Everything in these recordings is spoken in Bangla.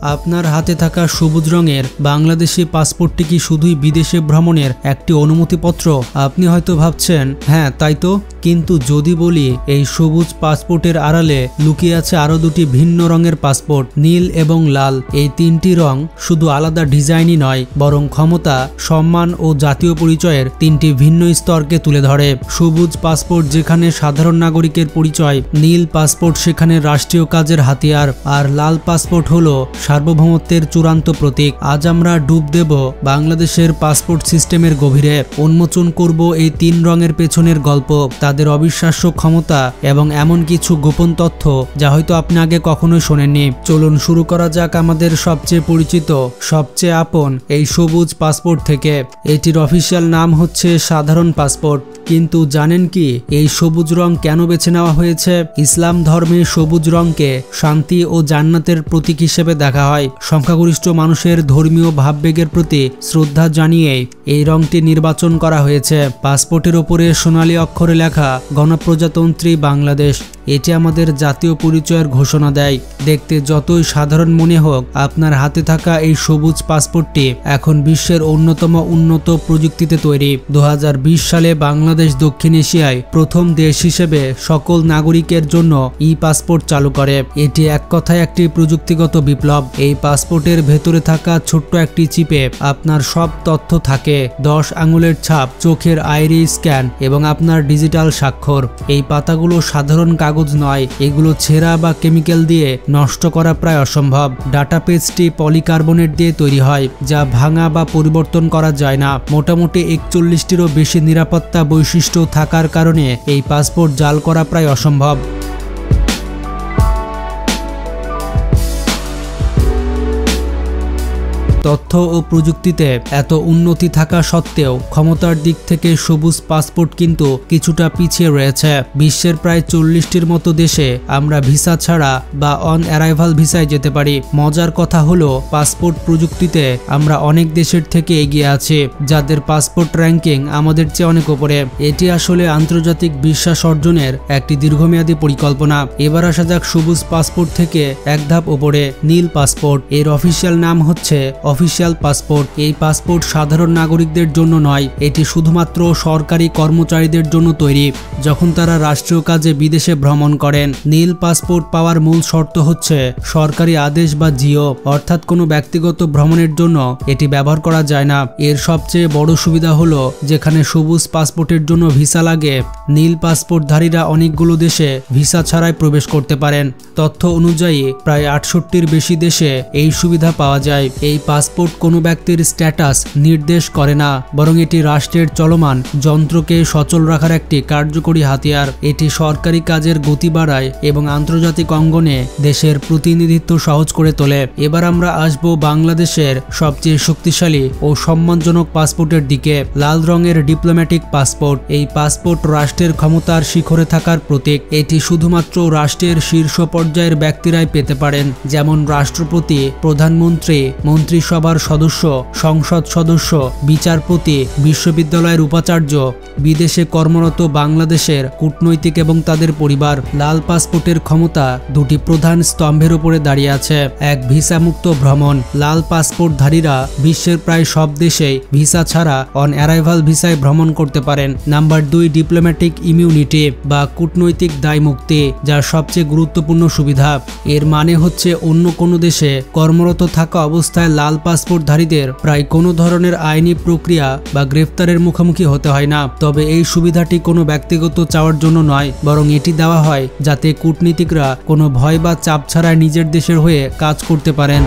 আপনার হাতে থাকা সবুজ রঙের বাংলাদেশি পাসপোর্টটি কি শুধুই বিদেশে ভ্রমণের একটি অনুমতিপত্র? আপনি হয়তো ভাবছেন, হ্যাঁ তাই তো, কিন্তু যদি বলি এই সবুজ পাসপোর্টের আড়ালে লুকিয়ে আছে আরো দুটি ভিন্ন রঙের পাসপোর্ট, নীল এবং লাল। এই তিনটি রং শুধু আলাদা ডিজাইনই নয়, বরং ক্ষমতা, সম্মান ও জাতীয় পরিচয়ের তিনটি ভিন্ন স্তরকে তুলে ধরে। সবুজ পাসপোর্ট যেখানে সাধারণ নাগরিকের পরিচয়, নীল পাসপোর্ট সেখানে রাষ্ট্রীয় কাজের হাতিয়ার, আর লাল পাসপোর্ট হলো সার্বভৌমত্বের চূড়ান্ত প্রতীক। আজ আমরা ডুব দেব বাংলাদেশের পাসপোর্ট সিস্টেমের গভীরে, উন্মোচন করব এই তিন রঙের পেছনের গল্প, তাদের অবিশ্বাস্য ক্ষমতা এবং এমন কিছু গোপন তথ্য যা হয়তো আপনি আগে কখনোই শোনেননি। চলুন শুরু করা যাক আমাদের সবচেয়ে পরিচিত, সবচেয়ে আপন এই সবুজ পাসপোর্ট থেকে। এটির অফিসিয়াল নাম হচ্ছে সাধারণ পাসপোর্ট। কিন্তু জানেন কি এই সবুজ রং কেন বেছে নেওয়া হয়েছে? ইসলাম ধর্মে সবুজ রংকে শান্তি ও জান্নাতের প্রতীক হিসেবে দেখা হয়। সংখ্যাগরিষ্ঠ মানুষের ধর্মীয় ভাববেগের প্রতি শ্রদ্ধা জানিয়ে এই রংটি নির্বাচন করা হয়েছে। পাসপোর্টের ওপরে সোনালী অক্ষরে লেখা গণপ্রজাতন্ত্রী বাংলাদেশ। এটি আমাদের জাতীয় পরিচয়ের ঘোষণা দেয়। দেখতে যতই সাধারণ মনে হোক, আপনার হাতে থাকা এই সবুজ পাসপোর্টটি এখন বিশ্বের অন্যতম উন্নত প্রযুক্তিতে তৈরি। 2020 সালে বাংলাদেশ দক্ষিণ এশিয়ায় প্রথম দেশ হিসেবে সকল নাগরিকের জন্য ই পাসপোর্ট চালু করে। এটি এক কথায় একটি প্রযুক্তিগত বিপ্লব। এই পাসপোর্টের ভেতরে থাকা ছোট্ট একটি চিপে আপনার সব তথ্য থাকে, 10 আঙুলের ছাপ, চোখের আইরিস স্ক্যান এবং আপনার ডিজিটাল স্বাক্ষর। এই পাতাগুলো সাধারণ কাগজ নয়, এগুলো ছেঁড়া বা কেমিক্যাল দিয়ে নষ্ট করা প্রায় অসম্ভব। ডাটা পেজটি পলিকার্বনেট দিয়ে তৈরি হয়, যা ভাঙা বা পরিবর্তন করা যায় না। মোটামুটি 41টিরও বেশি নিরাপত্তা বৈশিষ্ট্য থাকার কারণে এই পাসপোর্ট জাল করা প্রায় অসম্ভব। তথ্য ও প্রযুক্তিতে এত উন্নতি থাকা সত্ত্বেও ক্ষমতার দিক থেকে সবুজ পাসপোর্ট কিন্তু কিছুটা পিছিয়ে রয়েছে। বিশ্বের প্রায় 40টির মতো দেশে আমরা ভিসা ছাড়া বা অন অ্যারাইভাল ভিসায় যেতে পারি। মজার কথা হলো, পাসপোর্ট প্রযুক্তিতে আমরা অনেক দেশের থেকে এগিয়ে আছি, যাদের পাসপোর্ট র্যাঙ্কিং আমাদের চেয়ে অনেক উপরে। এটি আসলে আন্তর্জাতিক বিশ্বাস অর্জনের একটি দীর্ঘমেয়াদী পরিকল্পনা। এবার আসা যাক সবুজ পাসপোর্ট থেকে এক ধাপ উপরে, নীল পাসপোর্ট। এর অফিসিয়াল নাম হচ্ছে অফিসিয়াল পাসপোর্ট। এই পাসপোর্ট সাধারণ নাগরিকদের জন্য নয়, এটি শুধুমাত্র সরকারি কর্মচারীদের জন্য তৈরি, যখন তারা রাষ্ট্রীয় কাজে বিদেশে ভ্রমণ করেন। নীল পাসপোর্ট পাওয়ার মূল শর্ত হচ্ছে সরকারি আদেশ বা জিও, অর্থাৎ কোনো ব্যক্তিগত ভ্রমণের জন্য এটি ব্যবহার করা যায় না। এর সবচেয়ে বড় সুবিধা হলো, যেখানে সবুজ পাসপোর্টের জন্য ভিসা লাগে, নীল পাসপোর্টধারীরা অনেকগুলো দেশে ভিসা ছাড়াই প্রবেশ করতে পারেন। তথ্য অনুযায়ী প্রায় 68টির বেশি দেশে এই সুবিধা পাওয়া যায়। এই পাসপোর্ট কোনো ব্যক্তির স্ট্যাটাস নির্দেশ করে না, বরং এটি রাষ্ট্রের চলমান যন্ত্রকে সচল রাখার একটি কার্যকরী হাতিয়ার। এটি সরকারি কাজের গতি বাড়ায় এবং আন্তর্জাতিক অঙ্গনে দেশের প্রতিনিধিত্ব সহজ করে তোলে। এবার আমরা আসব বাংলাদেশের সবচেয়ে শক্তিশালী ও সম্মানজনক পাসপোর্টের দিকে, লাল রঙের ডিপ্লোম্যাটিক পাসপোর্ট। এই পাসপোর্ট রাষ্ট্রের ক্ষমতার শিখরে থাকার প্রতীক। এটি শুধুমাত্র রাষ্ট্রের শীর্ষ পর্যায়ের ব্যক্তিরাই পেতে পারেন, যেমন রাষ্ট্রপতি, প্রধানমন্ত্রী, মন্ত্রিসভার সদস্য, সংসদ সদস্য, বিচারপতি, বিশ্ববিদ্যালয়ের উপাচার্য, বিদেশে কর্মরত বাংলাদেশের কূটনৈতিক এবং তাদের পরিবার। লাল পাসপোর্টের ক্ষমতা দুটি প্রধান স্তম্ভের উপরে দাঁড়িয়ে আছে। এক, ভিসা মুক্ত ভ্রমণ। লাল পাসপোর্টধারীরা বিশ্বের প্রায় সব দেশেই ভিসা ছাড়া অন অ্যারাইভাল ভিসায় ভ্রমণ করতে পারেন। নাম্বার 2, ডিপ্লোম্যাটিক ইমিউনিটি বা কূটনৈতিক দায় মুক্তি, যার সবচেয়ে গুরুত্বপূর্ণ সুবিধা। এর মানে হচ্ছে অন্য কোনো দেশে কর্মরত থাকা অবস্থায় লাল পাসপোর্টধারীদের প্রায় কোনো ধরনের আইনি প্রক্রিয়া বা গ্রেফতারের মুখোমুখি হতে হয় না। তবে এই সুবিধাটি কোনো ব্যক্তিগত চাওয়ার জন্য নয়, বরং এটি দেওয়া হয় যাতে কূটনীতিকরা কোনো ভয় বা চাপ ছাড়াই নিজের দেশের হয়ে কাজ করতে পারেন।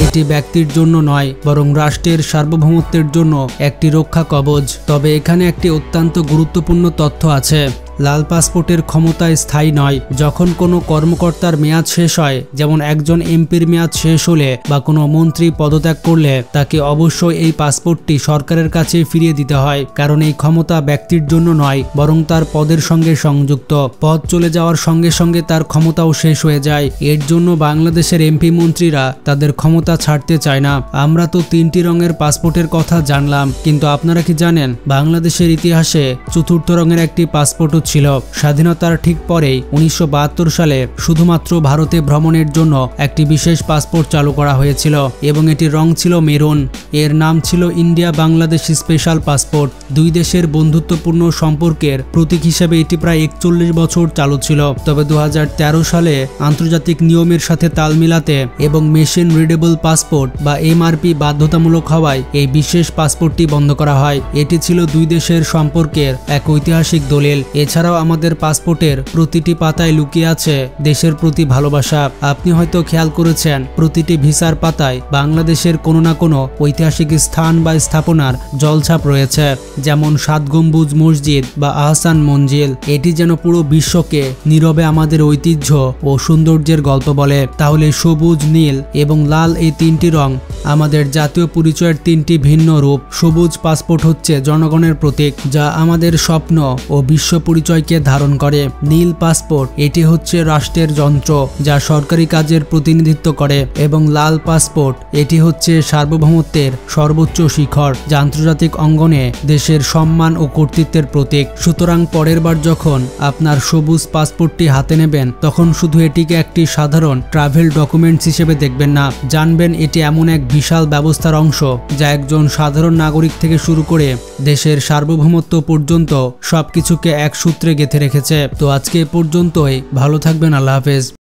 এটি ব্যক্তির জন্য নয়, বরং রাষ্ট্রের সার্বভৌমত্বের জন্য একটি রক্ষা কবচ। তবে এখানে একটি অত্যন্ত গুরুত্বপূর্ণ তথ্য আছে। লাল পাসপোর্টের ক্ষমতা স্থায়ী নয়। যখন কোনো কর্মকর্তার মেয়াদ শেষ হয়, যেমন একজন এমপির মেয়াদ শেষ হলে বা কোনো মন্ত্রী পদত্যাগ করলে, তাকে অবশ্যই এই পাসপোর্টটি সরকারের কাছে ফিরিয়ে দিতে হয়, কারণ এই ক্ষমতা ব্যক্তির জন্য নয়, বরং তার পদের সঙ্গে সংযুক্ত। পদ চলে যাওয়ার সঙ্গে সঙ্গে তার ক্ষমতাও শেষ হয়ে যায়। এর জন্য বাংলাদেশের এমপি মন্ত্রীরা তাদের ক্ষমতা ছাড়তে চায় না। আমরা তো 3টি রঙের পাসপোর্টের কথা জানলাম, কিন্তু আপনারা কি জানেন বাংলাদেশের ইতিহাসে চতুর্থ রঙের একটি পাসপোর্টও ছিল। স্বাধীনতার ঠিক পরেই 1972 সালে শুধুমাত্র ভারতে ভ্রমণের জন্য একটি বিশেষ পাসপোর্ট চালু করা হয়েছিল এবং এটির রং ছিল মেরুন। এর নাম ছিল ইন্ডিয়া বাংলাদেশ স্পেশাল পাসপোর্ট। দুই দেশের বন্ধুত্বপূর্ণ সম্পর্কের প্রতীক হিসেবে এটি প্রায় 41 বছর চালু ছিল। তবে 2013 সালে আন্তর্জাতিক নিয়মের সাথে তাল মিলাতে এবং মেশিন রিডেবল পাসপোর্ট বা এমআরপি বাধ্যতামূলক হওয়ায় এই বিশেষ পাসপোর্টটি বন্ধ করা হয়। এটি ছিল দুই দেশের সম্পর্কের এক ঐতিহাসিক দলিল। এছাড়াও আমাদের পাসপোর্টের প্রতিটি পাতায় লুকিয়ে আছে দেশের প্রতি ভালোবাসা। আপনি হয়তো খেয়াল করেছেন প্রতিটি ভিসার পাতায় বাংলাদেশের কোনো না কোনো ঐতিহাসিক স্থান বা স্থাপনার জলছাপ রয়েছে, যেমন 7 গম্বুজ মসজিদ বা আহসান মঞ্জিল। এটি যেন পুরো বিশ্বকে নীরবে আমাদের ঐতিহ্য ও সৌন্দর্যের গল্প বলে। তাহলে সবুজ, নীল এবং লাল এই তিনটি রং আমাদের জাতীয় পরিচয়ের তিনটি ভিন্ন রূপ। সবুজ পাসপোর্ট হচ্ছে জনগণের প্রতীক, যা আমাদের স্বপ্ন ও বিশ্ব পরিচয়কে ধারণ করে। নীল পাসপোর্ট এটি হচ্ছে রাষ্ট্রের যন্ত্র যা সরকারি কাজের প্রতিনিধিত্ব করে, এবং লাল পাসপোর্ট এটি হচ্ছে সার্বভৌমত্বের সর্বোচ্চ শিখর, যা আন্তর্জাতিক অঙ্গনে দেশের সম্মান ও কর্তৃত্বের প্রতীক। সুতরাং পরের বার যখন আপনার সবুজ পাসপোর্টটি হাতে নেবেন, তখন শুধু এটিকে একটি সাধারণ ট্রাভেল ডকুমেন্টস হিসেবে দেখবেন না। জানবেন এটি এমন এক বিশাল ব্যবস্থার অংশ যা একজন সাধারণ নাগরিক থেকে শুরু করে দেশের সার্বভৌমত্ব পর্যন্ত সবকিছুকে এক সূত্রে গেঁথে রেখেছে। তো আজকে এ পর্যন্তই। ভালো থাকবেন। আল্লাহ হাফেজ।